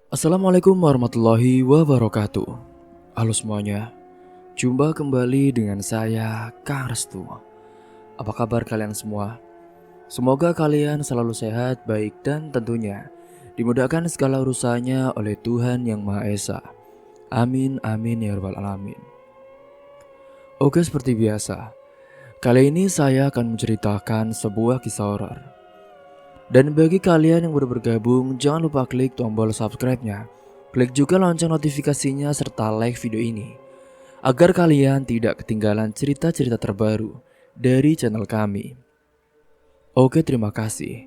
Assalamualaikum warahmatullahi wabarakatuh. Halo semuanya, jumpa kembali dengan saya, Kang Restu. Apa kabar kalian semua? Semoga kalian selalu sehat, baik, dan tentunya dimudahkan segala urusannya oleh Tuhan Yang Maha Esa. Amin, amin ya rabbal alamin. Oke, seperti biasa, kali ini saya akan menceritakan sebuah kisah horor. Dan bagi kalian yang baru bergabung, jangan lupa klik tombol subscribe-nya. Klik juga lonceng notifikasinya serta like video ini, agar kalian tidak ketinggalan cerita-cerita terbaru dari channel kami. Oke, terima kasih.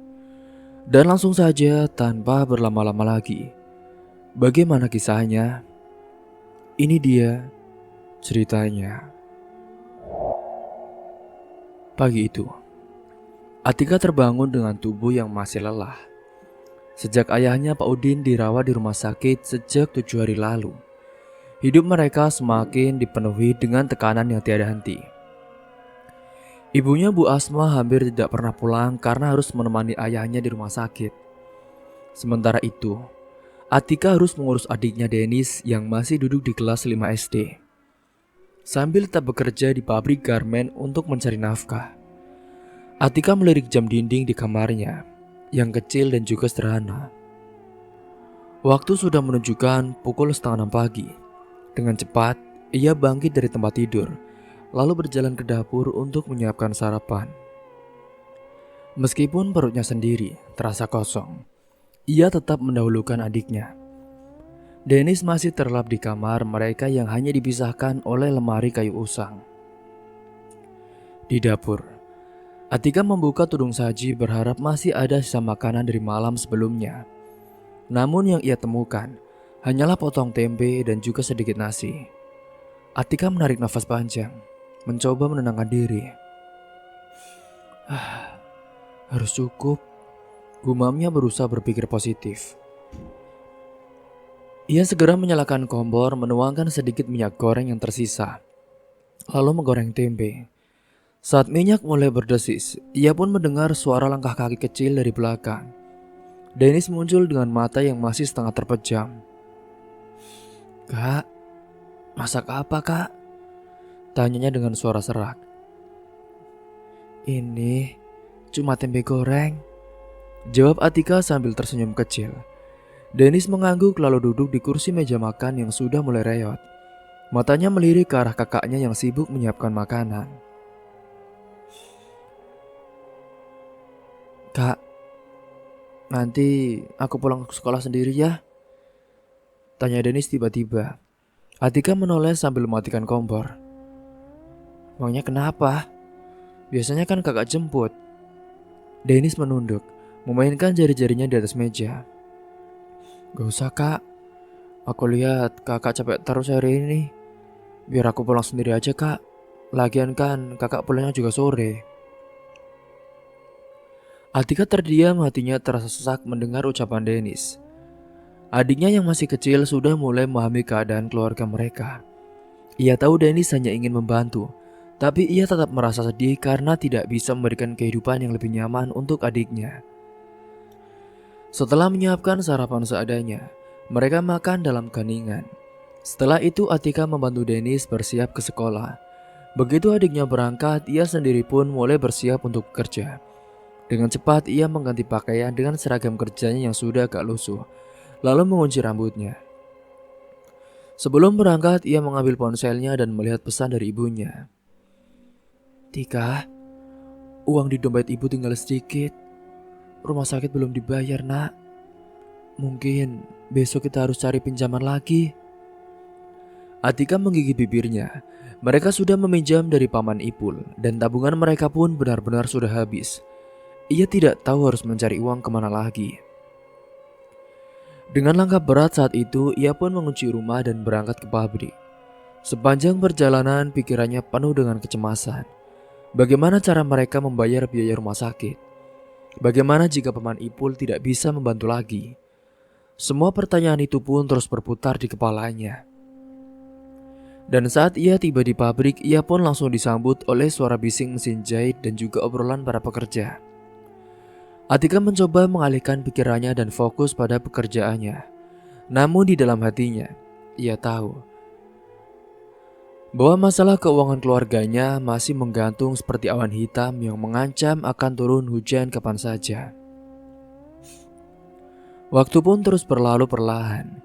Dan langsung saja tanpa berlama-lama lagi. Bagaimana kisahnya? Ini dia ceritanya. Pagi itu, Atika terbangun dengan tubuh yang masih lelah. Sejak ayahnya Pak Udin dirawat di rumah sakit sejak 7 hari lalu, hidup mereka semakin dipenuhi dengan tekanan yang tiada henti. Ibunya Bu Asma hampir tidak pernah pulang karena harus menemani ayahnya di rumah sakit. Sementara itu, Atika harus mengurus adiknya Dennis yang masih duduk di kelas 5 SD. Sambil tetap bekerja di pabrik garmen untuk mencari nafkah, Atika melirik jam dinding di kamarnya yang kecil dan juga sederhana. Waktu sudah menunjukkan pukul 5:30 pagi. Dengan cepat, ia bangkit dari tempat tidur, lalu berjalan ke dapur untuk menyiapkan sarapan. Meskipun perutnya sendiri terasa kosong, ia tetap mendahulukan adiknya. Dennis masih terlelap di kamar mereka yang hanya dipisahkan oleh lemari kayu usang. Di dapur, Atika membuka tudung saji berharap masih ada sisa makanan dari malam sebelumnya. Namun yang ia temukan hanyalah potong tempe dan juga sedikit nasi. Atika menarik nafas panjang, mencoba menenangkan diri. Harus cukup, gumamnya berusaha berpikir positif. Ia segera menyalakan kompor, menuangkan sedikit minyak goreng yang tersisa, lalu menggoreng tempe. Saat minyak mulai berdesis, ia pun mendengar suara langkah kaki kecil dari belakang. Dennis muncul dengan mata yang masih setengah terpejam. "Kak, masak apa kak?" tanyanya dengan suara serak. "Ini cuma tempe goreng," jawab Atika sambil tersenyum kecil. Dennis mengangguk lalu duduk di kursi meja makan yang sudah mulai reot. Matanya melirik ke arah kakaknya yang sibuk menyiapkan makanan. "Kak, nanti aku pulang ke sekolah sendiri ya?" tanya Dennis tiba-tiba. Atika menoleh sambil mematikan kompor. "Emangnya kenapa? Biasanya kan kakak jemput." Dennis menunduk, memainkan jari-jarinya di atas meja. "Gak usah kak, aku lihat kakak capek terus hari ini. Biar aku pulang sendiri aja kak. Lagian kan kakak pulangnya juga sore." Atika terdiam, hatinya terasa sesak mendengar ucapan Dennis. Adiknya yang masih kecil sudah mulai memahami keadaan keluarga mereka. Ia tahu Dennis hanya ingin membantu, tapi ia tetap merasa sedih karena tidak bisa memberikan kehidupan yang lebih nyaman untuk adiknya. Setelah menyiapkan sarapan seadanya, mereka makan dalam keheningan. Setelah itu Atika membantu Dennis bersiap ke sekolah. Begitu adiknya berangkat, ia sendiri pun mulai bersiap untuk bekerja. Dengan cepat ia mengganti pakaian dengan seragam kerjanya yang sudah agak lusuh, lalu mengunci rambutnya. Sebelum berangkat, ia mengambil ponselnya dan melihat pesan dari ibunya. "Tika, uang di dompet ibu tinggal sedikit. Rumah sakit belum dibayar, nak. Mungkin besok kita harus cari pinjaman lagi." Atika menggigit bibirnya. Mereka sudah meminjam dari paman Ipul dan tabungan mereka pun benar-benar sudah habis. Ia tidak tahu harus mencari uang kemana lagi. Dengan langkah berat saat itu, ia pun mengunci rumah dan berangkat ke pabrik. Sepanjang perjalanan, pikirannya penuh dengan kecemasan. Bagaimana cara mereka membayar biaya rumah sakit? Bagaimana jika paman Ipul tidak bisa membantu lagi? Semua pertanyaan itu pun terus berputar di kepalanya. Dan saat ia tiba di pabrik, ia pun langsung disambut oleh suara bising mesin jahit dan juga obrolan para pekerja. Atika mencoba mengalihkan pikirannya dan fokus pada pekerjaannya. Namun di dalam hatinya, ia tahu bahwa masalah keuangan keluarganya masih menggantung seperti awan hitam yang mengancam akan turun hujan kapan saja. Waktu pun terus berlalu perlahan.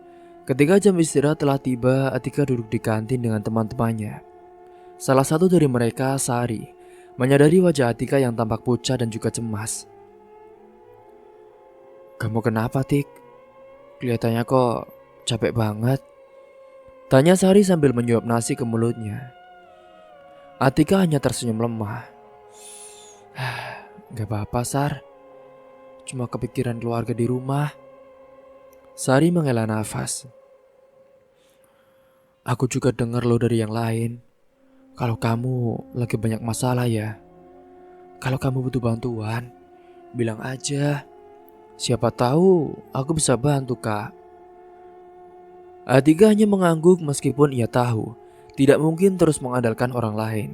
Ketika jam istirahat telah tiba, Atika duduk di kantin dengan teman-temannya. Salah satu dari mereka, Sari, menyadari wajah Atika yang tampak pucat dan juga cemas. "Kamu kenapa, Tik? Kelihatannya kok capek banget." Tanya Sari sambil menyuap nasi ke mulutnya. Atika hanya tersenyum lemah. "Gak apa-apa, Sar. Cuma kepikiran keluarga di rumah." Sari menghela nafas. "Aku juga dengar lo dari yang lain. Kalau kamu lagi banyak masalah ya. Kalau kamu butuh bantuan, bilang aja. Siapa tahu aku bisa bantu, Kak." Atika hanya mengangguk meskipun ia tahu tidak mungkin terus mengandalkan orang lain.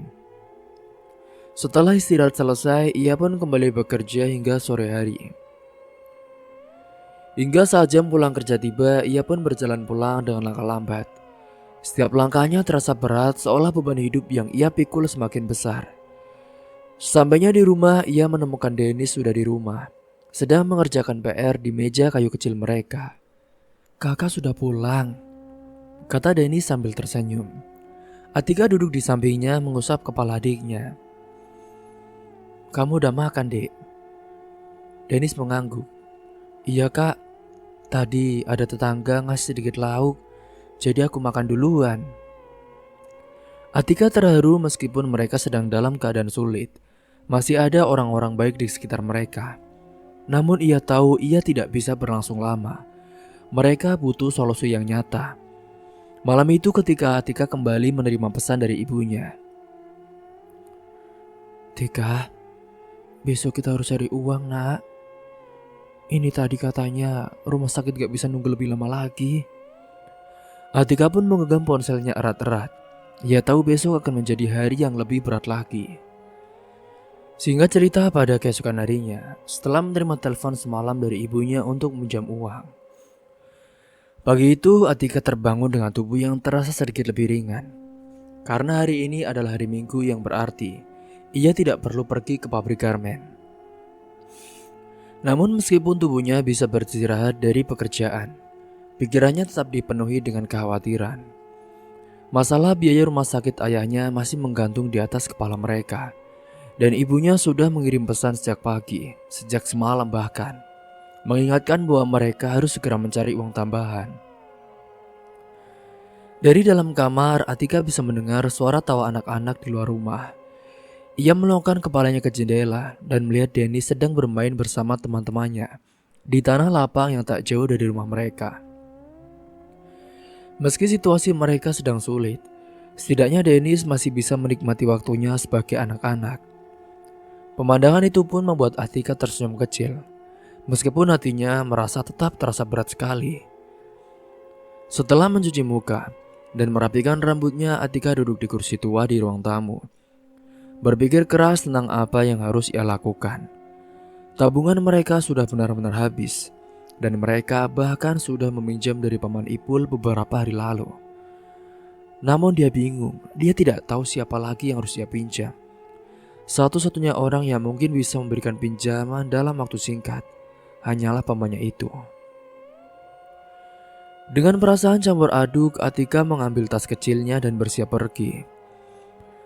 Setelah istirahat selesai, ia pun kembali bekerja hingga sore hari. Hingga saat jam pulang kerja tiba, ia pun berjalan pulang dengan langkah lambat. Setiap langkahnya terasa berat, seolah beban hidup yang ia pikul semakin besar. Sampainya di rumah, ia menemukan Dennis sudah di rumah, sedang mengerjakan PR di meja kayu kecil mereka. "Kakak sudah pulang," kata Dennis sambil tersenyum. Atika duduk di sampingnya mengusap kepala adiknya. "Kamu udah makan, Dek?" Dennis mengangguk. "Iya, Kak. Tadi ada tetangga ngasih sedikit lauk, jadi aku makan duluan." Atika terharu meskipun mereka sedang dalam keadaan sulit. Masih ada orang-orang baik di sekitar mereka. Namun ia tahu ia tidak bisa berlangsung lama. Mereka butuh solusi yang nyata. Malam itu ketika Atika kembali menerima pesan dari ibunya. "Tika, besok kita harus cari uang, Nak. Ini tadi katanya rumah sakit gak bisa nunggu lebih lama lagi." Atika pun menggenggam ponselnya erat-erat. Ia tahu besok akan menjadi hari yang lebih berat lagi. Singkat cerita, pada keesokan harinya, setelah menerima telepon semalam dari ibunya untuk meminjam uang. Pagi itu Atika terbangun dengan tubuh yang terasa sedikit lebih ringan. Karena hari ini adalah hari Minggu yang berarti ia tidak perlu pergi ke pabrik garmen. Namun meskipun tubuhnya bisa beristirahat dari pekerjaan, pikirannya tetap dipenuhi dengan kekhawatiran. Masalah biaya rumah sakit ayahnya masih menggantung di atas kepala mereka. Dan ibunya sudah mengirim pesan sejak pagi, sejak semalam bahkan, mengingatkan bahwa mereka harus segera mencari uang tambahan. Dari dalam kamar, Atika bisa mendengar suara tawa anak-anak di luar rumah. Ia melonggarkan kepalanya ke jendela dan melihat Dennis sedang bermain bersama teman-temannya di tanah lapang yang tak jauh dari rumah mereka. Meski situasi mereka sedang sulit, setidaknya Dennis masih bisa menikmati waktunya sebagai anak-anak. Pemandangan itu pun membuat Atika tersenyum kecil, meskipun hatinya merasa tetap terasa berat sekali. Setelah mencuci muka dan merapikan rambutnya, Atika duduk di kursi tua di ruang tamu. Berpikir keras tentang apa yang harus ia lakukan. Tabungan mereka sudah benar-benar habis, dan mereka bahkan sudah meminjam dari Paman Ipul beberapa hari lalu. Namun dia bingung, dia tidak tahu siapa lagi yang harus dia pinjam. Satu-satunya orang yang mungkin bisa memberikan pinjaman dalam waktu singkat hanyalah pamannya itu. Dengan perasaan campur aduk, Atika mengambil tas kecilnya dan bersiap pergi.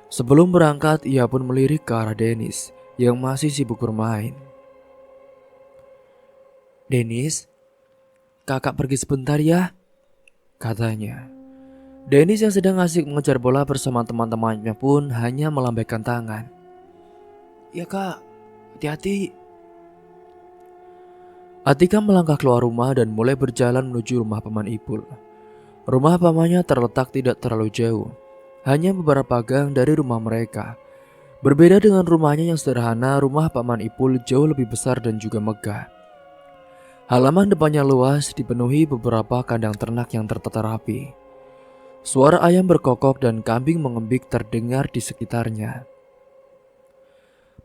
Sebelum berangkat, ia pun melirik ke arah Dennis yang masih sibuk bermain. "Dennis, kakak pergi sebentar ya," katanya. Dennis yang sedang asik mengejar bola bersama teman-temannya pun hanya melambaikan tangan. "Ya kak, hati-hati." Atika melangkah keluar rumah dan mulai berjalan menuju rumah Paman Ipul. Rumah pamannya terletak tidak terlalu jauh, hanya beberapa gang dari rumah mereka. Berbeda dengan rumahnya yang sederhana, rumah Paman Ipul jauh lebih besar dan juga megah. Halaman depannya luas, dipenuhi beberapa kandang ternak yang tertata rapi. Suara ayam berkokok dan kambing mengembik terdengar di sekitarnya.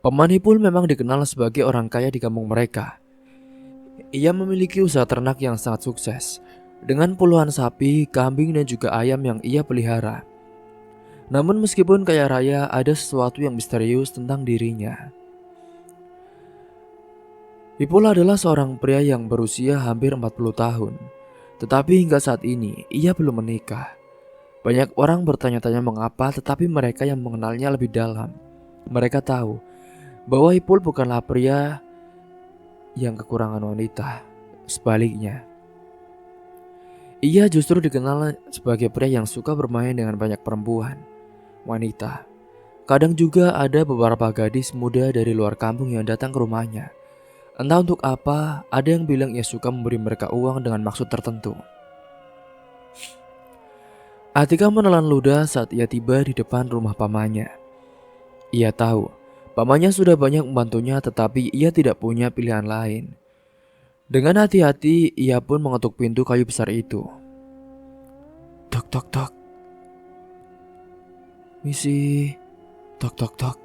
Paman Ipul memang dikenal sebagai orang kaya di kampung mereka. Ia memiliki usaha ternak yang sangat sukses. dengan puluhan sapi, kambing dan juga ayam yang ia pelihara. Namun meskipun kaya raya, ada sesuatu yang misterius tentang dirinya. Ipul adalah seorang pria yang berusia hampir 40 tahun. Tetapi hingga saat ini, ia belum menikah. Banyak orang bertanya-tanya mengapa, tetapi mereka yang mengenalnya lebih dalam. Mereka tahu bahwa Ipul bukanlah pria yang kekurangan wanita. Sebaliknya, ia justru dikenal sebagai pria yang suka bermain dengan banyak perempuan, wanita. Kadang juga ada beberapa gadis muda dari luar kampung yang datang ke rumahnya. Entah untuk apa, ada yang bilang ia suka memberi mereka uang dengan maksud tertentu. Atika menelan ludah saat ia tiba di depan rumah pamannya. Ia tahu, pamannya sudah banyak membantunya tetapi ia tidak punya pilihan lain. Dengan hati-hati, ia pun mengetuk pintu kayu besar itu. Tok tok tok. Misi. Tok tok tok.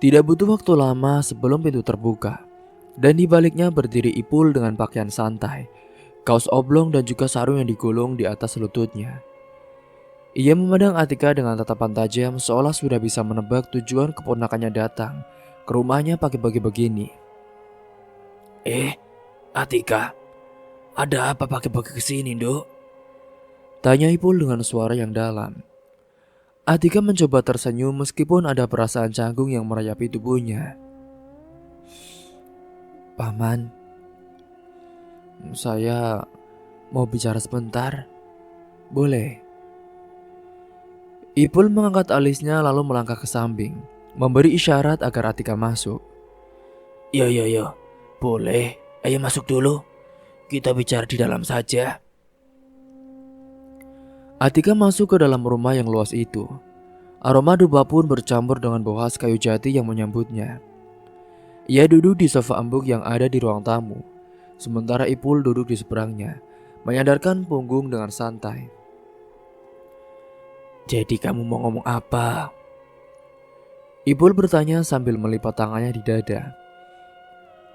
Tidak butuh waktu lama sebelum pintu terbuka. Dan di baliknya berdiri Ipul dengan pakaian santai, kaos oblong dan juga sarung yang digulung di atas lututnya. Ia memandang Atika dengan tatapan tajam seolah sudah bisa menebak tujuan keponakannya datang ke rumahnya pagi-pagi begini. Atika, ada apa pagi-pagi kesini, Dok? Tanya Ipul dengan suara yang dalam. Atika mencoba tersenyum meskipun ada perasaan canggung yang merayapi tubuhnya. Paman, saya mau bicara sebentar. Boleh? Ipul mengangkat alisnya lalu melangkah ke samping, memberi isyarat agar Atika masuk. Yo, boleh. Ayo masuk dulu. Kita bicara di dalam saja. Atika masuk ke dalam rumah yang luas itu. Aroma dupa pun bercampur dengan bau khas kayu jati yang menyambutnya. Ia duduk di sofa empuk yang ada di ruang tamu, sementara Ipul duduk di seberangnya, menyadarkan punggung dengan santai. Jadi kamu mau ngomong apa? Ipul bertanya sambil melipat tangannya di dada.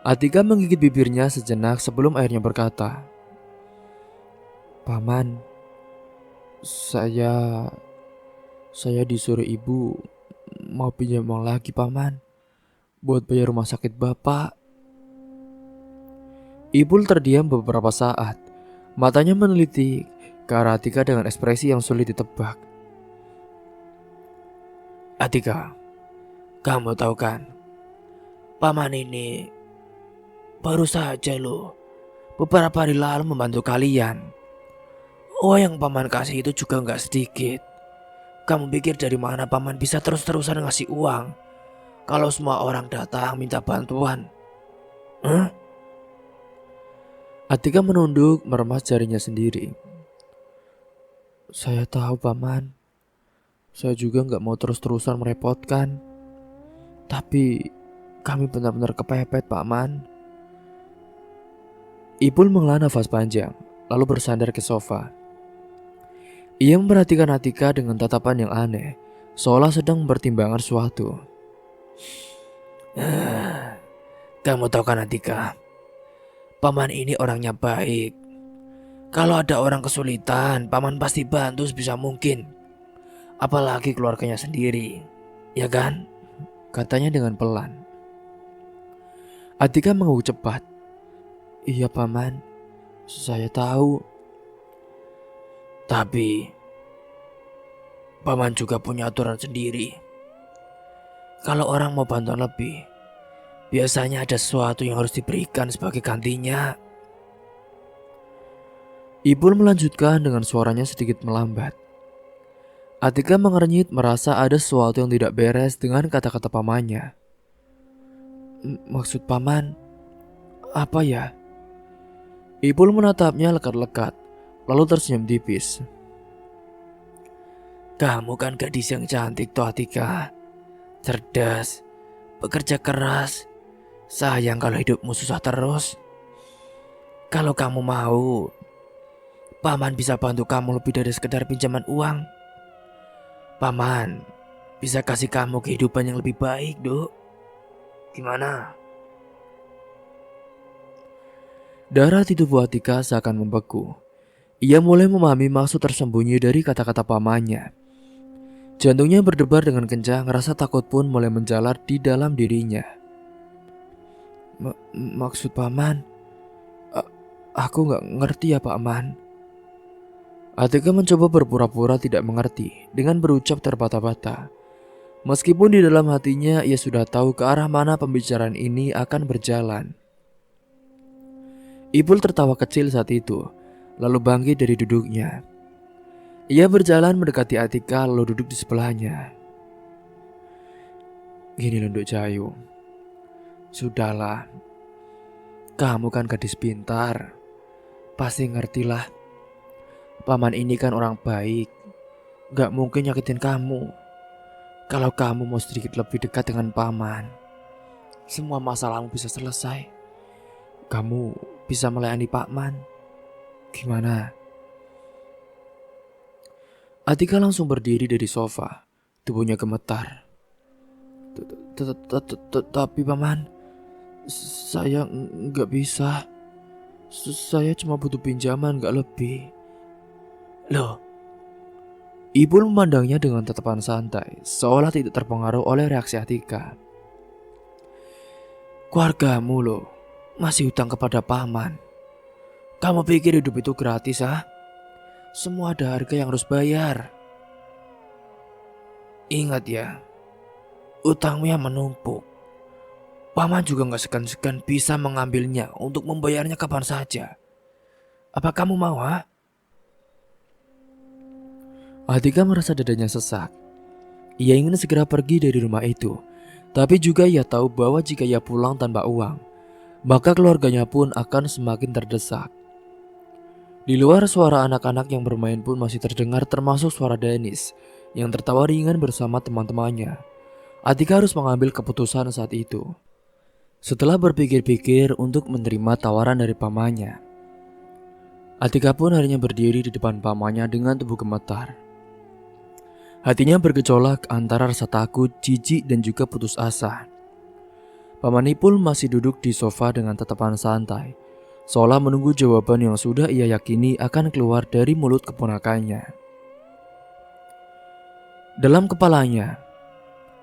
Atika menggigit bibirnya sejenak sebelum akhirnya berkata, Paman, saya disuruh ibu mau pinjam uang lagi, Paman, buat bayar rumah sakit bapak. Ipul terdiam beberapa saat. Matanya meneliti ke arah Atika dengan ekspresi yang sulit ditebak. Atika, kamu tahu kan, Paman ini baru saja loh beberapa hari lalu membantu kalian. Uang yang Paman kasih itu juga gak sedikit. Kamu pikir dari mana Paman bisa terus-terusan ngasih uang kalau semua orang datang minta bantuan? Atika menunduk meremas jarinya sendiri. Saya tahu, Paman. Saya juga gak mau terus-terusan merepotkan. Tapi kami benar-benar kepepet, Paman. Ipul menghela nafas panjang, lalu bersandar ke sofa. Ia memperhatikan Atika dengan tatapan yang aneh, seolah sedang mempertimbangkan sesuatu. Kamu tahu kan, Atika, Paman ini orangnya baik. Kalau ada orang kesulitan, Paman pasti bantu sebisa mungkin. Apalagi keluarganya sendiri, ya kan? Katanya dengan pelan. Atika mengangguk cepat. Iya, Paman, saya tahu. Tapi Paman juga punya aturan sendiri. Kalau orang mau bantuan lebih, biasanya ada sesuatu yang harus diberikan sebagai gantinya. Ipul melanjutkan dengan suaranya sedikit melambat. Atika mengernyit merasa ada sesuatu yang tidak beres dengan kata-kata pamannya. Maksud Paman, apa ya? Ipul menatapnya lekat-lekat, lalu tersenyum tipis. Kamu kan gadis yang cantik toh, Atika. Cerdas, bekerja keras. Sayang kalau hidupmu susah terus. Kalau kamu mau, Paman bisa bantu kamu lebih dari sekedar pinjaman uang. Paman bisa kasih kamu kehidupan yang lebih baik, Dok. Gimana? Darah di tubuh Atika seakan membeku. Ia mulai memahami maksud tersembunyi dari kata-kata pamannya. Jantungnya berdebar dengan kencang, rasa takut pun mulai menjalar di dalam dirinya. Maksud paman? Aku gak ngerti ya paman. Atika mencoba berpura-pura tidak mengerti dengan berucap terbata-bata. Meskipun di dalam hatinya ia sudah tahu ke arah mana pembicaraan ini akan berjalan. Ipul tertawa kecil saat itu, lalu bangkit dari duduknya. Ia berjalan mendekati Atika lalu duduk di sebelahnya. Gini loh Nduk Jayu, sudahlah, kamu kan gadis pintar, pasti ngertilah. Paman ini kan orang baik, gak mungkin nyakitin kamu. Kalau kamu mau sedikit lebih dekat dengan paman, semua masalahmu bisa selesai. Kamu bisa melayani paman. Gimana? Atika langsung berdiri dari sofa, tubuhnya gemetar. Tapi paman, saya nggak bisa. Saya cuma butuh pinjaman, nggak lebih. Loh, Ibu memandangnya dengan tatapan santai, seolah tidak terpengaruh oleh reaksi Atika. Keluargamu loh, masih hutang kepada paman. Kamu pikir hidup itu gratis ah? Semua ada harga yang harus bayar. Ingat ya, utangmu yang menumpuk. Paman juga gak segan-segan bisa mengambilnya untuk membayarnya kapan saja. Apa kamu mau ha? Atika merasa dadanya sesak. Ia ingin segera pergi dari rumah itu. Tapi juga ia tahu bahwa jika ia pulang tanpa uang, maka keluarganya pun akan semakin terdesak. Di luar suara anak-anak yang bermain pun masih terdengar, termasuk suara Dennis yang tertawa ringan bersama teman-temannya. Atika harus mengambil keputusan saat itu. Setelah berpikir-pikir untuk menerima tawaran dari pamannya, Atika pun akhirnya berdiri di depan pamannya dengan tubuh gemetar. Hatinya bergejolak antara rasa takut, jijik, dan juga putus asa. Paman Ipul masih duduk di sofa dengan tatapan santai, seolah menunggu jawaban yang sudah ia yakini akan keluar dari mulut keponakannya. Dalam kepalanya,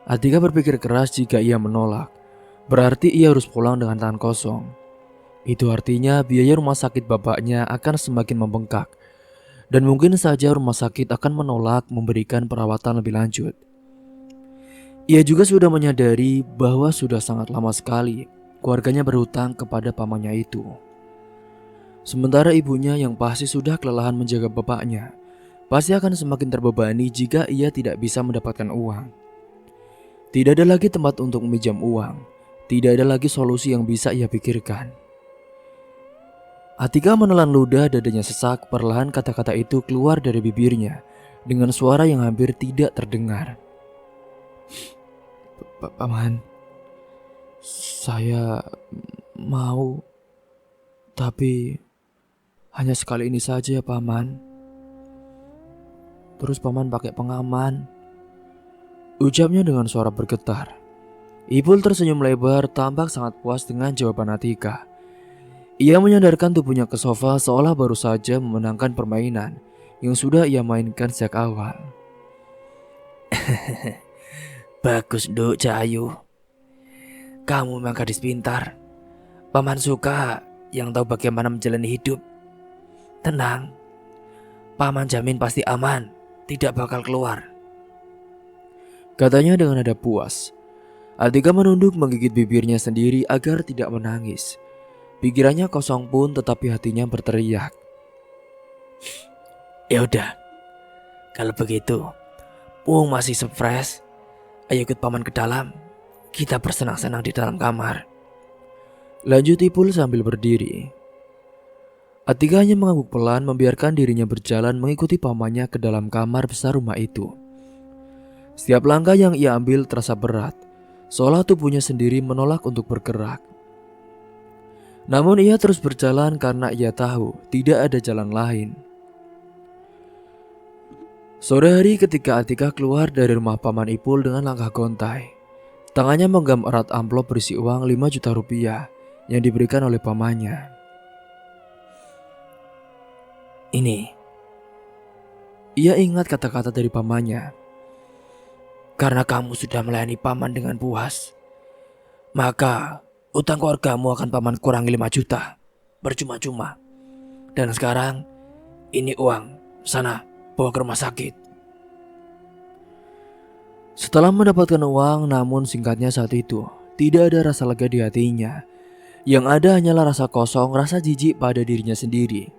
Atika berpikir keras jika ia menolak, berarti ia harus pulang dengan tangan kosong. Itu artinya biaya rumah sakit bapaknya akan semakin membengkak. Dan mungkin saja rumah sakit akan menolak memberikan perawatan lebih lanjut. Ia juga sudah menyadari bahwa sudah sangat lama sekali keluarganya berhutang kepada pamannya itu. Sementara ibunya yang pasti sudah kelelahan menjaga bapaknya, pasti akan semakin terbebani jika ia tidak bisa mendapatkan uang. Tidak ada lagi tempat untuk meminjam uang, tidak ada lagi solusi yang bisa ia pikirkan. Atika menelan ludah, dadanya sesak, perlahan kata-kata itu keluar dari bibirnya dengan suara yang hampir tidak terdengar. Paman, saya mau, tapi hanya sekali ini saja ya paman. Terus paman pakai pengaman, ucapnya dengan suara bergetar. Ipul tersenyum lebar, tampak sangat puas dengan jawaban Atika. Ia menyandarkan tubuhnya ke sofa seolah baru saja memenangkan permainan yang sudah ia mainkan sejak awal. Bagus Nduk Cahayu, kamu memang gadis pintar. Paman suka yang tahu bagaimana menjalani hidup. Tenang, paman jamin pasti aman, tidak bakal keluar, katanya dengan nada puas. Atika menunduk menggigit bibirnya sendiri agar tidak menangis. Pikirannya kosong pun tetapi hatinya berteriak. Ya udah, kalau begitu, Pung masih fresh. Ayo ikut paman ke dalam. Kita bersenang-senang di dalam kamar, lanjut Ipul sambil berdiri. Atika hanya mengangguk pelan, membiarkan dirinya berjalan mengikuti pamannya ke dalam kamar besar rumah itu. Setiap langkah yang ia ambil terasa berat, seolah tubuhnya sendiri menolak untuk bergerak. Namun ia terus berjalan karena ia tahu tidak ada jalan lain. Sore hari ketika Atika keluar dari rumah paman Ipul dengan langkah gontai, tangannya menggenggam erat amplop berisi uang 5 juta rupiah yang diberikan oleh pamannya. Ini, ia ingat kata-kata dari pamannya. Karena kamu sudah melayani paman dengan puas, maka utang keluargamu akan paman kurangi 5 juta. Percuma-cuma. Dan sekarang, ini uang. Sana, bawa ke rumah sakit. Setelah mendapatkan uang, namun singkatnya saat itu, tidak ada rasa lega di hatinya. Yang ada hanyalah rasa kosong, rasa jijik pada dirinya sendiri.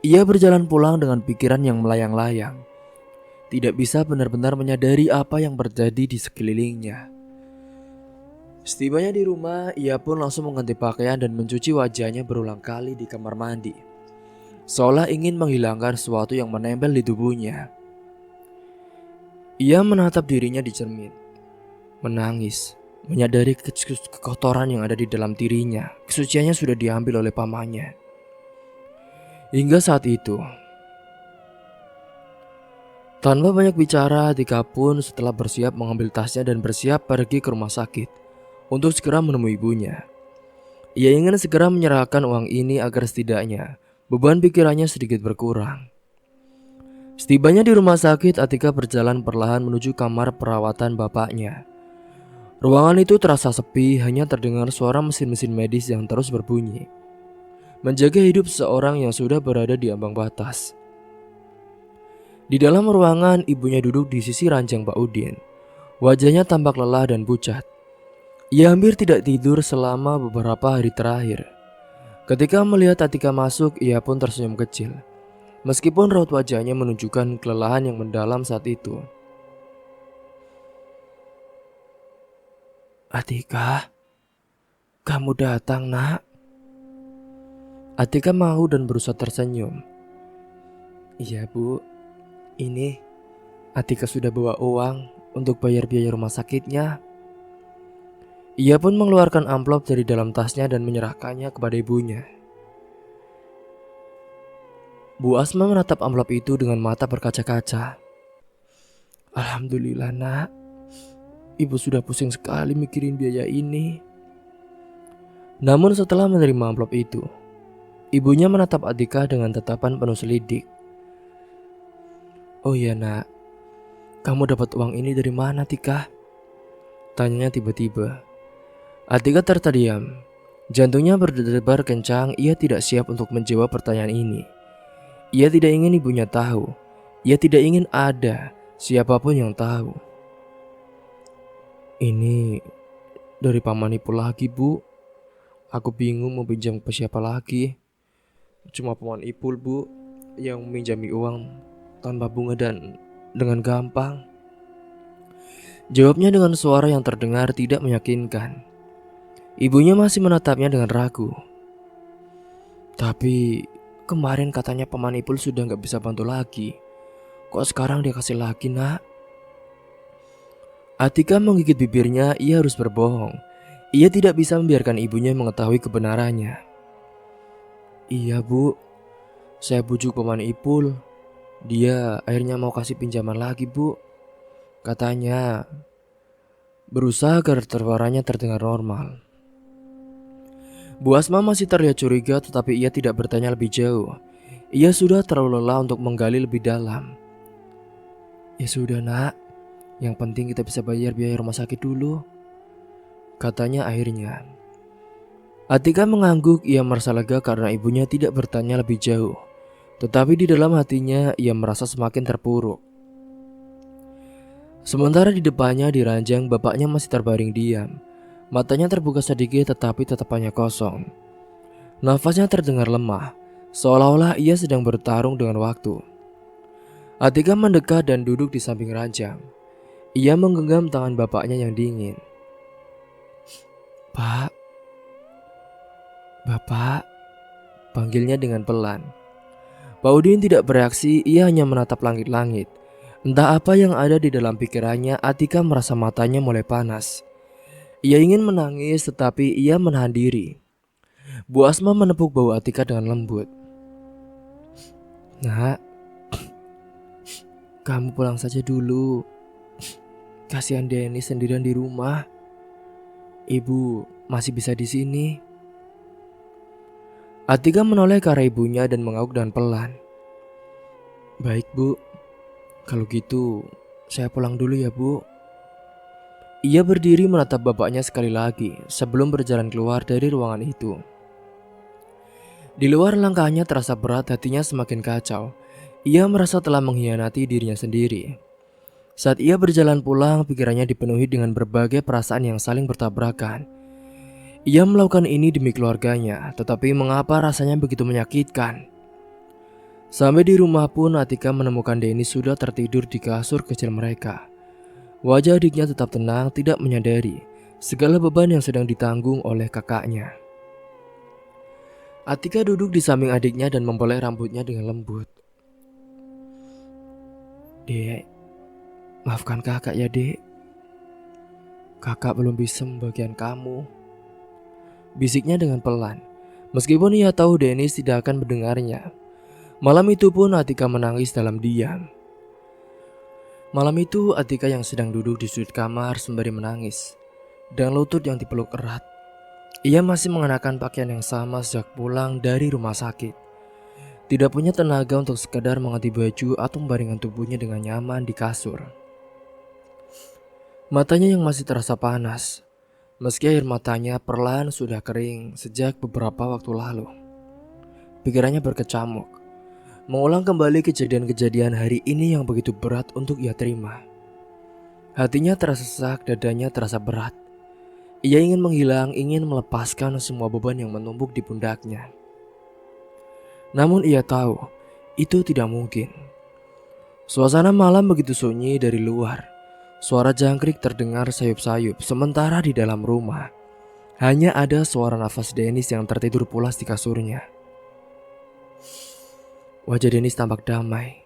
Ia berjalan pulang dengan pikiran yang melayang-layang. Tidak bisa benar-benar menyadari apa yang terjadi di sekelilingnya. Setibanya di rumah, ia pun langsung mengganti pakaian dan mencuci wajahnya berulang kali di kamar mandi. Seolah ingin menghilangkan sesuatu yang menempel di tubuhnya. Ia menatap dirinya di cermin, menangis, menyadari kekotoran yang ada di dalam dirinya. Kesuciannya sudah diambil oleh pamannya. Hingga saat itu, tanpa banyak bicara, Tika pun setelah bersiap mengambil tasnya dan bersiap pergi ke rumah sakit untuk segera menemui ibunya. Ia ingin segera menyerahkan uang ini agar setidaknya beban pikirannya sedikit berkurang. Setibanya di rumah sakit, Atika berjalan perlahan menuju kamar perawatan bapaknya. Ruangan itu terasa sepi, hanya terdengar suara mesin-mesin medis yang terus berbunyi, menjaga hidup seorang yang sudah berada di ambang batas. Di dalam ruangan, ibunya duduk di sisi ranjang Pak Udin. Wajahnya tampak lelah dan pucat. Ia hampir tidak tidur selama beberapa hari terakhir. Ketika melihat Atika masuk, ia pun tersenyum kecil. Meskipun raut wajahnya menunjukkan kelelahan yang mendalam saat itu. Atika, kamu datang, nak. Atika mau dan berusaha tersenyum. Iya, Bu. Ini Atika sudah bawa uang untuk bayar biaya rumah sakitnya. Ia pun mengeluarkan amplop dari dalam tasnya dan menyerahkannya kepada ibunya. Bu Asma menatap amplop itu dengan mata berkaca-kaca. Alhamdulillah, nak. Ibu sudah pusing sekali mikirin biaya ini. Namun setelah menerima amplop itu, ibunya menatap Atika dengan tatapan penuh selidik. Oh iya, nak. Kamu dapat uang ini dari mana, Tika? Tanyanya tiba-tiba. Atika terdiam. Jantungnya berdebar kencang. Ia tidak siap untuk menjawab pertanyaan ini. Ia tidak ingin ibunya tahu. Ia tidak ingin ada siapapun yang tahu. Ini dari Paman Ipul lagi, Bu. Aku bingung mau pinjam ke siapa lagi. Cuma Paman Ipul, Bu, yang meminjami uang tanpa bunga dan dengan gampang. Jawabnya dengan suara yang terdengar tidak meyakinkan. Ibunya masih menatapnya dengan ragu. Tapi kemarin katanya Paman Ipul sudah gak bisa bantu lagi. Kok sekarang dia kasih lagi, nak? Atika menggigit bibirnya. Ia harus berbohong. Ia tidak bisa membiarkan ibunya mengetahui kebenarannya. Iya, Bu. Saya bujuk Paman Ipul. Dia akhirnya mau kasih pinjaman lagi, Bu. Katanya berusaha agar suaranya terdengar normal. Bu Asma masih terlihat curiga, tetapi ia tidak bertanya lebih jauh. Ia sudah terlalu lelah untuk menggali lebih dalam. Ya sudah, nak. Yang penting kita bisa bayar biaya rumah sakit dulu, katanya akhirnya. Atika mengangguk. Ia merasa lega karena ibunya tidak bertanya lebih jauh. Tetapi di dalam hatinya ia merasa semakin terpuruk. Sementara di depannya di ranjang, bapaknya masih terbaring diam. Matanya terbuka sedikit tetapi tatapannya kosong. Nafasnya terdengar lemah, seolah-olah ia sedang bertarung dengan waktu. Atika mendekat dan duduk di samping ranjang. Ia menggenggam tangan bapaknya yang dingin. Pak, Bapak, panggilnya dengan pelan. Pak Udin tidak bereaksi. Ia hanya menatap langit-langit. Entah apa yang ada di dalam pikirannya. Atika merasa matanya mulai panas. Ia ingin menangis tetapi ia menahan diri. Bu Asma menepuk bahu Atika dengan lembut. Nak, kamu pulang saja dulu. Kasihan Denny sendirian di rumah. Ibu masih bisa di sini. Atika menoleh ke arah ibunya dan mengangguk dengan pelan. Baik Bu, kalau gitu saya pulang dulu ya Bu. Ia berdiri menatap bapaknya sekali lagi sebelum berjalan keluar dari ruangan itu. Di luar langkahnya terasa berat, hatinya semakin kacau. Ia merasa telah mengkhianati dirinya sendiri. Saat ia berjalan pulang, pikirannya dipenuhi dengan berbagai perasaan yang saling bertabrakan. Ia melakukan ini demi keluarganya, tetapi mengapa rasanya begitu menyakitkan? Sampai di rumah pun Atika menemukan Denny sudah tertidur di kasur kecil mereka. Wajah adiknya tetap tenang, tidak menyadari segala beban yang sedang ditanggung oleh kakaknya. Atika duduk di samping adiknya dan memboleh rambutnya dengan lembut. Dek, maafkan kakak ya dek. Kakak belum bisa membagian kamu, bisiknya dengan pelan. Meskipun ia tahu Dennis tidak akan mendengarnya. Malam itu pun Atika menangis dalam diam. Malam itu Atika yang sedang duduk di sudut kamar sembari menangis, dengan lutut yang dipeluk erat. Ia masih mengenakan pakaian yang sama sejak pulang dari rumah sakit. Tidak punya tenaga untuk sekadar mengganti baju atau membaringkan tubuhnya dengan nyaman di kasur. Matanya yang masih terasa panas, meski air matanya perlahan sudah kering sejak beberapa waktu lalu. Pikirannya berkecamuk, mengulang kembali kejadian-kejadian hari ini yang begitu berat untuk ia terima. Hatinya terasa sesak, dadanya terasa berat. Ia ingin menghilang, ingin melepaskan semua beban yang menumpuk di pundaknya. Namun ia tahu, itu tidak mungkin. Suasana malam begitu sunyi dari luar. Suara jangkrik terdengar sayup-sayup, sementara di dalam rumah hanya ada suara nafas Dennis yang tertidur pulas di kasurnya. Wajah Dennis tampak damai.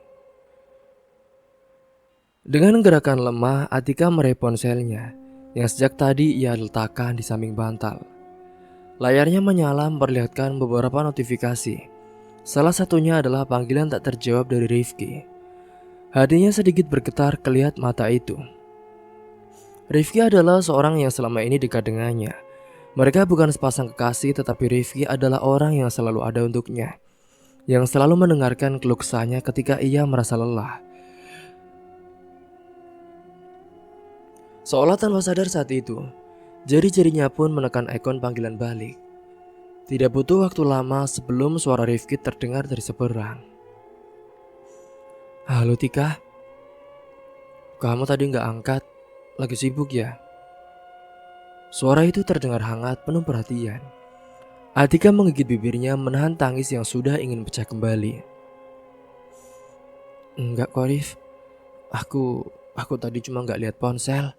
Dengan gerakan lemah, Atika meraih ponselnya yang sejak tadi ia letakkan di samping bantal. Layarnya menyala memperlihatkan beberapa notifikasi. Salah satunya adalah panggilan tak terjawab dari Rifki. Hatinya sedikit bergetar kelihat mata itu. Rifki adalah seorang yang selama ini dekat dengannya. Mereka bukan sepasang kekasih, tetapi Rifki adalah orang yang selalu ada untuknya, yang selalu mendengarkan keluh kesahnya ketika ia merasa lelah. Seolah tanpa sadar saat itu, jari-jarinya pun menekan ikon panggilan balik. Tidak butuh waktu lama sebelum suara Rifki terdengar dari seberang. Halo Tika, kamu tadi gak angkat, lagi sibuk ya? Suara itu terdengar hangat, penuh perhatian. Atika menggigit bibirnya menahan tangis yang sudah ingin pecah kembali. Enggak kok Rif, aku tadi cuma gak lihat ponsel,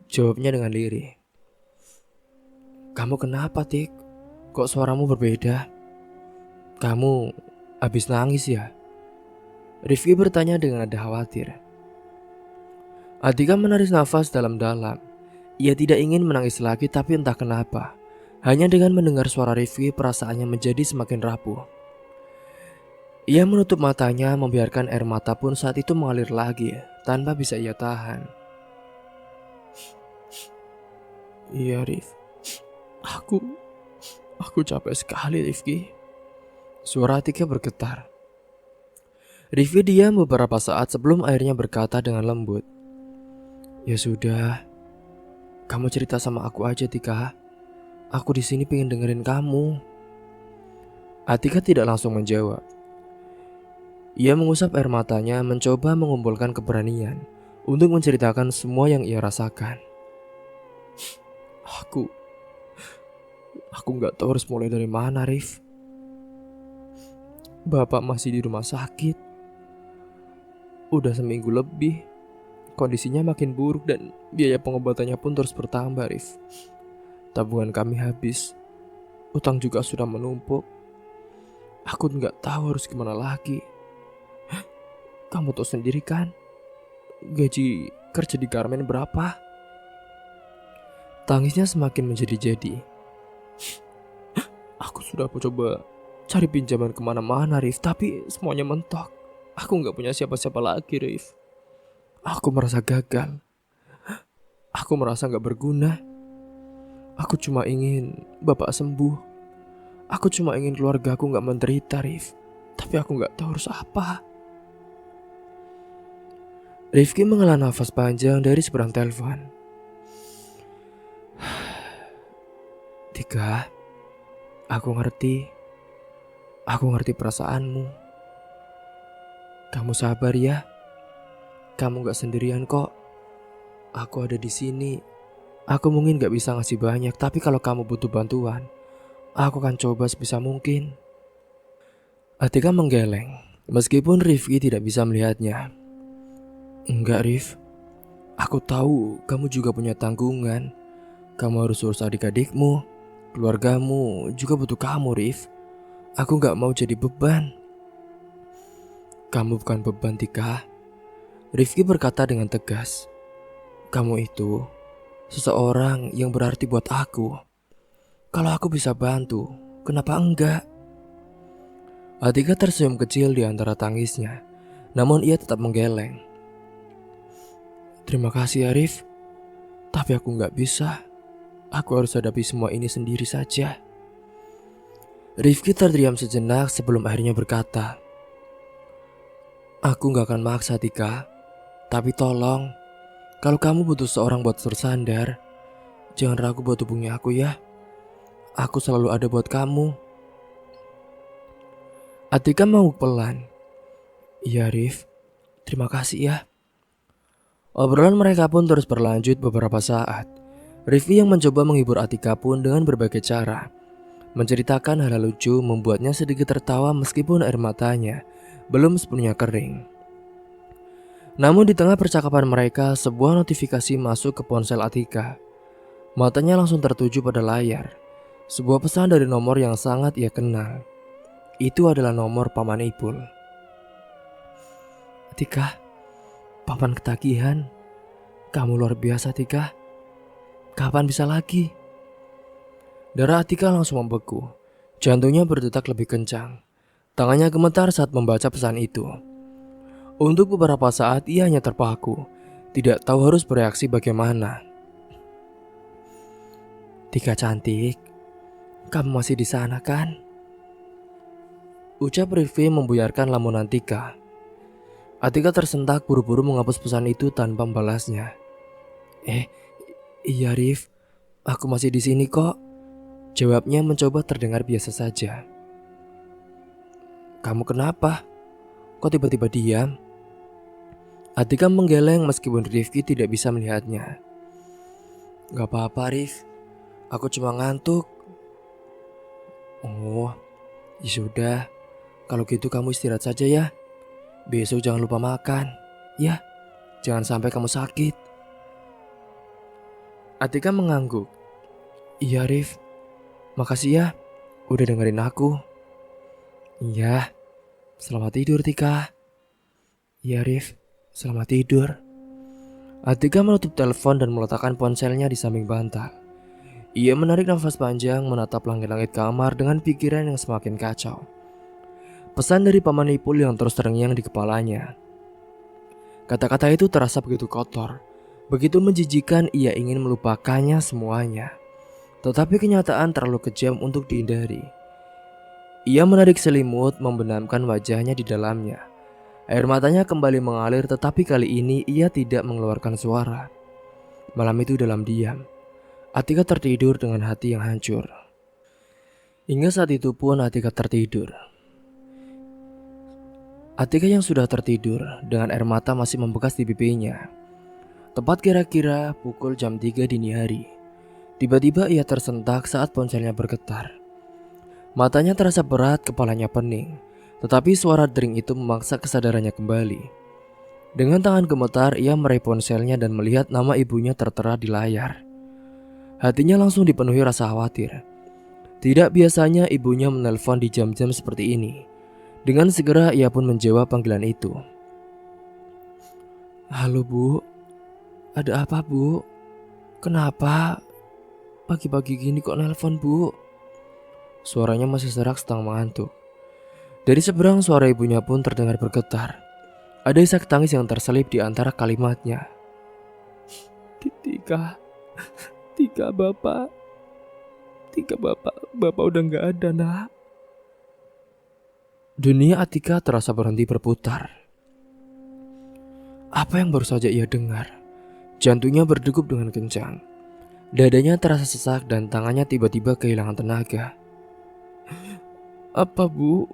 jawabnya dengan lirih. Kamu kenapa Tik? Kok suaramu berbeda? Kamu habis nangis ya? Rifki bertanya dengan nada khawatir. Atika menarik nafas dalam-dalam. Ia tidak ingin menangis lagi, tapi entah kenapa, hanya dengan mendengar suara Rifki perasaannya menjadi semakin rapuh. Ia menutup matanya, membiarkan air mata pun saat itu mengalir lagi tanpa bisa ia tahan. Iya Rif, aku capek sekali Rifki. Suara Atika bergetar. Rifki diam beberapa saat sebelum akhirnya berkata dengan lembut. Ya sudah, kamu cerita sama aku aja Tika. Aku di sini pengen dengerin kamu. Atika tidak langsung menjawab. Ia mengusap air matanya, mencoba mengumpulkan keberanian untuk menceritakan semua yang ia rasakan. Aku gak tahu harus mulai dari mana Rif. Bapak masih di rumah sakit. Udah seminggu lebih. Kondisinya makin buruk dan biaya pengobatannya pun terus bertambah Rif. Tabungan kami habis. Utang juga sudah menumpuk. Aku gak tahu harus gimana lagi. Kamu tahu sendiri kan, gaji kerja di Garmen berapa? Tangisnya semakin menjadi-jadi. Aku sudah coba cari pinjaman kemana-mana Rif, tapi semuanya mentok. Aku gak punya siapa-siapa lagi Rif. Aku merasa gagal. Aku merasa gak berguna. Aku cuma ingin bapak sembuh. Aku cuma ingin keluarga aku gak menderita Rif. Tapi aku gak tahu harus apa. Rifki menghela nafas panjang dari seberang telepon. Tika, aku ngerti. Aku ngerti perasaanmu. Kamu sabar ya. Kamu gak sendirian kok. Aku ada di sini. Aku mungkin gak bisa ngasih banyak, tapi kalau kamu butuh bantuan, aku akan coba sebisa mungkin. Atika menggeleng, meskipun Rifki tidak bisa melihatnya. Enggak, Rif. Aku tahu kamu juga punya tanggungan. Kamu harus urus adik-adikmu. Keluargamu juga butuh kamu, Rif. Aku gak mau jadi beban. Kamu bukan beban, Tika. Rifki berkata dengan tegas. Kamu itu seseorang yang berarti buat aku. Kalau aku bisa bantu, kenapa enggak? Atika tersenyum kecil di antara tangisnya, namun ia tetap menggeleng. Terima kasih Arif, tapi aku gak bisa. Aku harus hadapi semua ini sendiri saja. Rifki terdiam sejenak sebelum akhirnya berkata, aku gak akan maksa Tika, tapi tolong, kalau kamu butuh seorang buat bersandar, jangan ragu buat hubungi aku ya. Aku selalu ada buat kamu. Atika mengangguk pelan. Iya Rif, terima kasih ya. Obrolan mereka pun terus berlanjut beberapa saat. Rifki yang mencoba menghibur Atika pun dengan berbagai cara. Menceritakan hal lucu membuatnya sedikit tertawa meskipun air matanya belum sepenuhnya kering. Namun di tengah percakapan mereka, sebuah notifikasi masuk ke ponsel Atika. Matanya langsung tertuju pada layar. Sebuah pesan dari nomor yang sangat ia kenal. Itu adalah nomor Paman Ipul. Atika, Paman ketagihan. Kamu luar biasa Tika. Kapan bisa lagi? Darah Atika langsung membeku. Jantungnya berdetak lebih kencang. Tangannya gemetar saat membaca pesan itu. Untuk beberapa saat ia hanya terpaku. Tidak tahu harus bereaksi bagaimana. Tika cantik, kamu masih di sana kan? Ucap Rifki membuyarkan lamunan Tika. Atika tersentak buru-buru menghapus pesan itu tanpa membalasnya. Iya Rif, aku masih di sini kok. Jawabnya mencoba terdengar biasa saja. Kamu kenapa? Kok tiba-tiba diam? Atika menggeleng meskipun Rifki tidak bisa melihatnya. Gak apa-apa Rif, aku cuma ngantuk. Oh, ya sudah. Kalau gitu kamu istirahat saja ya. Besok jangan lupa makan. Ya, jangan sampai kamu sakit. Atika mengangguk. Iya Rif, makasih ya udah dengerin aku. Iya, selamat tidur Tika. Iya Rif, selamat tidur. Atika menutup telepon dan meletakkan ponselnya di samping bantal. Ia menarik nafas panjang menatap langit-langit kamar dengan pikiran yang semakin kacau. Pesan dari Paman Ipul yang terus terngiang di kepalanya. Kata-kata itu terasa begitu kotor, begitu menjijikan ia ingin melupakannya semuanya. Tetapi kenyataan terlalu kejam untuk dihindari. Ia menarik selimut membenamkan wajahnya di dalamnya. Air matanya kembali mengalir tetapi kali ini ia tidak mengeluarkan suara. Malam itu dalam diam, Atika tertidur dengan hati yang hancur. Hingga saat itu pun Atika tertidur. Atika yang sudah tertidur dengan air mata masih membekas di pipinya. Tepat kira-kira pukul jam 3 dini hari. Tiba-tiba ia tersentak saat ponselnya bergetar. Matanya terasa berat, kepalanya pening. Tetapi suara dering itu memaksa kesadarannya kembali. Dengan tangan gemetar ia meraih ponselnya dan melihat nama ibunya tertera di layar. Hatinya langsung dipenuhi rasa khawatir. Tidak biasanya ibunya menelpon di jam-jam seperti ini. Dengan segera ia pun menjawab panggilan itu. Halo Bu, ada apa Bu? Kenapa? Pagi-pagi gini kok nelpon Bu? Suaranya masih serak setengah mengantuk. Dari seberang suara ibunya pun terdengar bergetar. Ada isak tangis yang terselip di antara kalimatnya. Tika Bapak. Tika Bapak udah gak ada nak. Dunia Atika terasa berhenti berputar. Apa yang baru saja ia dengar? Jantungnya berdegup dengan kencang. Dadanya terasa sesak dan tangannya tiba-tiba kehilangan tenaga. Apa bu?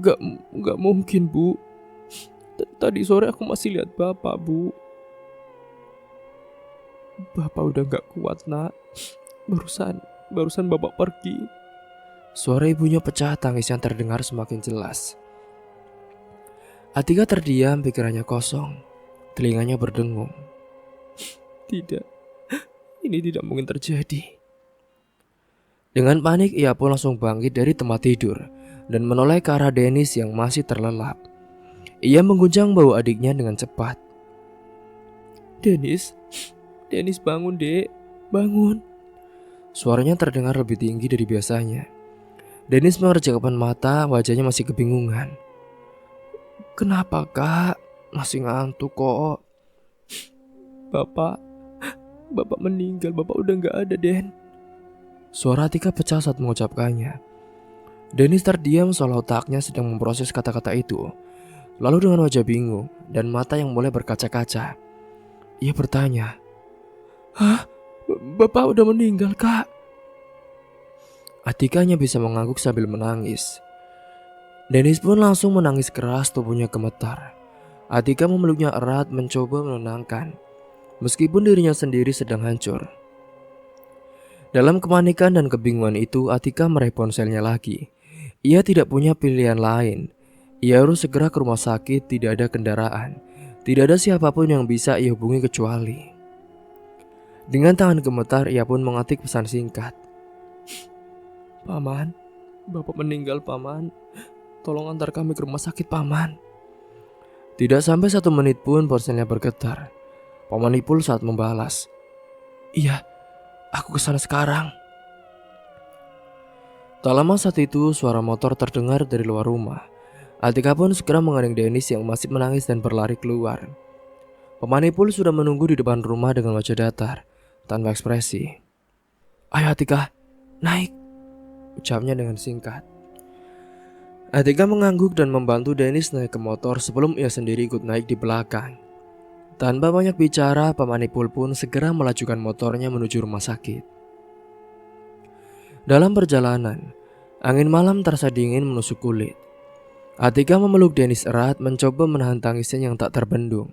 Gak mungkin bu. Tadi sore aku masih lihat bapak bu. Bapak udah gak kuat nak. Barusan bapak pergi. Suara ibunya pecah, tangis yang terdengar semakin jelas. Atika terdiam, pikirannya kosong. Telinganya berdengung. Tidak, ini tidak mungkin terjadi. Dengan panik ia pun langsung bangkit dari tempat tidur dan menoleh ke arah Dennis yang masih terlelap. Ia mengguncang bahu adiknya dengan cepat. Dennis bangun dek, bangun. Suaranya terdengar lebih tinggi dari biasanya. Dennis mengerjakan mata, wajahnya masih kebingungan. Kenapa kak? Masih ngantuk kok. Bapak meninggal, bapak udah gak ada Den. Suara Atika pecah saat mengucapkannya. Dennis terdiam seolah otaknya sedang memproses kata-kata itu. Lalu dengan wajah bingung dan mata yang mulai berkaca-kaca, ia bertanya, "Hah? Bapak udah meninggal kak?" Atika hanya bisa mengangguk sambil menangis. Dennis pun langsung menangis keras, tubuhnya gemetar. Atika memeluknya erat mencoba menenangkan, meskipun dirinya sendiri sedang hancur. Dalam kepanikan dan kebingungan itu, Atika meraih ponselnya lagi. Ia tidak punya pilihan lain. Ia harus segera ke rumah sakit, tidak ada kendaraan. Tidak ada siapapun yang bisa ia hubungi kecuali. Dengan tangan gemetar, ia pun mengetik pesan singkat. Paman, bapak meninggal paman. Tolong antar kami ke rumah sakit paman. Tidak sampai 1 menit pun ponselnya bergetar. Paman Ipul saat membalas. Iya, aku kesana sekarang. Tak lama saat itu suara motor terdengar dari luar rumah. Atika pun segera menggandeng Dennis yang masih menangis dan berlari keluar. Paman Ipul sudah menunggu di depan rumah dengan wajah datar, tanpa ekspresi. Ayo Atika, naik, ucapnya dengan singkat. Atika mengangguk dan membantu Dennis naik ke motor sebelum ia sendiri ikut naik di belakang. Tanpa banyak bicara, Paman Ipul pun segera melajukan motornya menuju rumah sakit. Dalam perjalanan, angin malam terasa dingin menusuk kulit. Atika memeluk Dennis erat, mencoba menahan tangisnya yang tak terbendung.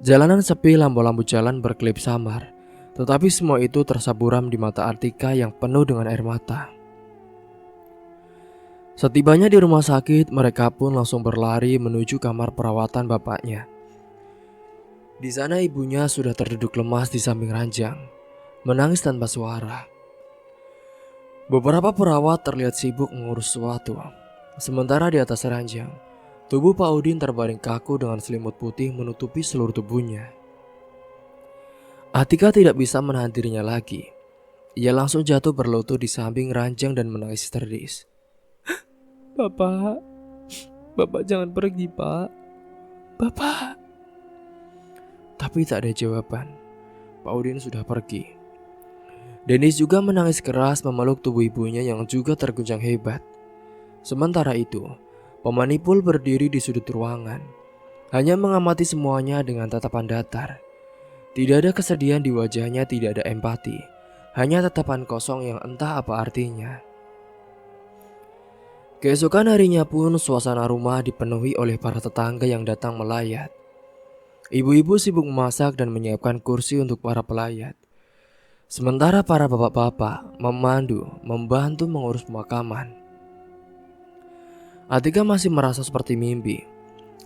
Jalanan sepi, lampu-lampu jalan berkelip samar, tetapi semua itu terasa buram di mata Atika yang penuh dengan air mata. Setibanya di rumah sakit, mereka pun langsung berlari menuju kamar perawatan bapaknya. Di sana ibunya sudah terduduk lemas di samping ranjang, menangis tanpa suara. Beberapa perawat terlihat sibuk mengurus sesuatu. Sementara di atas ranjang, tubuh Pak Udin terbaring kaku dengan selimut putih menutupi seluruh tubuhnya. Atika tidak bisa menahan dirinya lagi. Ia langsung jatuh berlutut di samping ranjang dan menangis histeris. Bapak jangan pergi pak. Bapak. Tapi tak ada jawaban. Pak Udin sudah pergi. Dennis juga menangis keras memeluk tubuh ibunya yang juga terguncang hebat. Sementara itu, Paman Ipul berdiri di sudut ruangan, hanya mengamati semuanya dengan tatapan datar. Tidak ada kesedihan di wajahnya, tidak ada empati, hanya tatapan kosong yang entah apa artinya. Keesokan harinya pun suasana rumah dipenuhi oleh para tetangga yang datang melayat. Ibu-ibu sibuk memasak dan menyiapkan kursi untuk para pelayat. Sementara para bapak-bapak memandu, membantu mengurus pemakaman. Atika masih merasa seperti mimpi.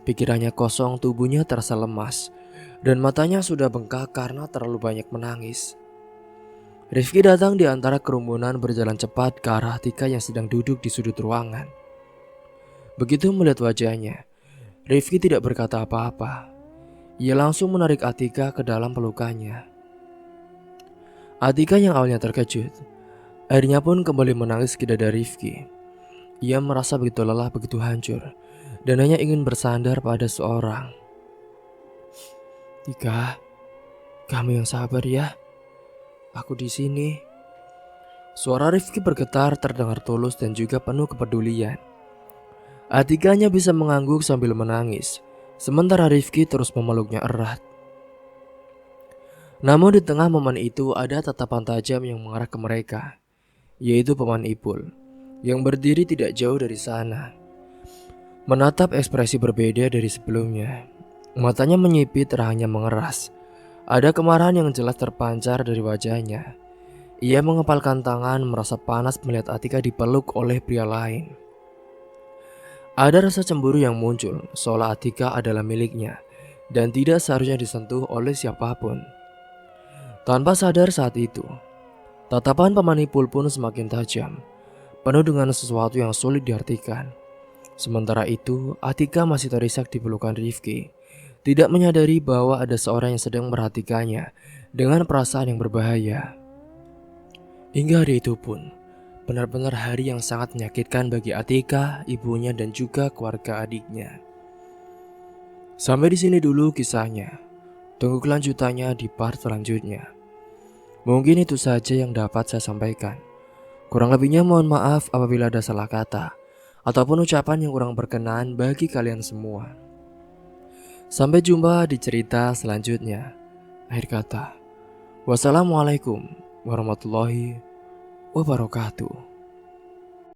Pikirannya kosong, tubuhnya terasa lemas, dan matanya sudah bengkak karena terlalu banyak menangis. Rifki datang di antara kerumunan berjalan cepat ke arah Atika yang sedang duduk di sudut ruangan. Begitu melihat wajahnya, Rifki tidak berkata apa-apa. Ia langsung menarik Atika ke dalam pelukannya. Atika yang awalnya terkejut, akhirnya pun kembali menangis ke dada Rifki. Ia merasa begitu lelah, begitu hancur, dan hanya ingin bersandar pada seorang. Tika, kamu yang sabar ya. Aku di sini. Suara Rifki bergetar, terdengar tulus dan juga penuh kepedulian. Atika hanya bisa mengangguk sambil menangis. sementara Rifki terus memeluknya erat. Namun di tengah momen itu ada tatapan tajam yang mengarah ke mereka, yaitu Paman Ipul, yang berdiri tidak jauh dari sana. Menatap ekspresi berbeda dari sebelumnya. Matanya menyipit, rahangnya mengeras. Ada kemarahan yang jelas terpancar dari wajahnya. Ia mengepalkan tangan, merasa panas melihat Atika dipeluk oleh pria lain. Ada rasa cemburu yang muncul, seolah Atika adalah miliknya dan tidak seharusnya disentuh oleh siapapun. Tanpa sadar saat itu, tatapan Paman Ipul pun semakin tajam, penuh dengan sesuatu yang sulit diartikan. Sementara itu, Atika masih terisak di pelukan Rifki, tidak menyadari bahwa ada seorang yang sedang memperhatikannya dengan perasaan yang berbahaya. Hingga hari itu pun, benar-benar hari yang sangat menyakitkan bagi Atika, ibunya, dan juga keluarga adiknya. Sampai di sini dulu kisahnya. Tunggu kelanjutannya di part selanjutnya. Mungkin itu saja yang dapat saya sampaikan. Kurang lebihnya mohon maaf apabila ada salah kata ataupun ucapan yang kurang berkenan bagi kalian semua. Sampai jumpa di cerita selanjutnya. Akhir kata, wassalamualaikum warahmatullahi wabarakatuh.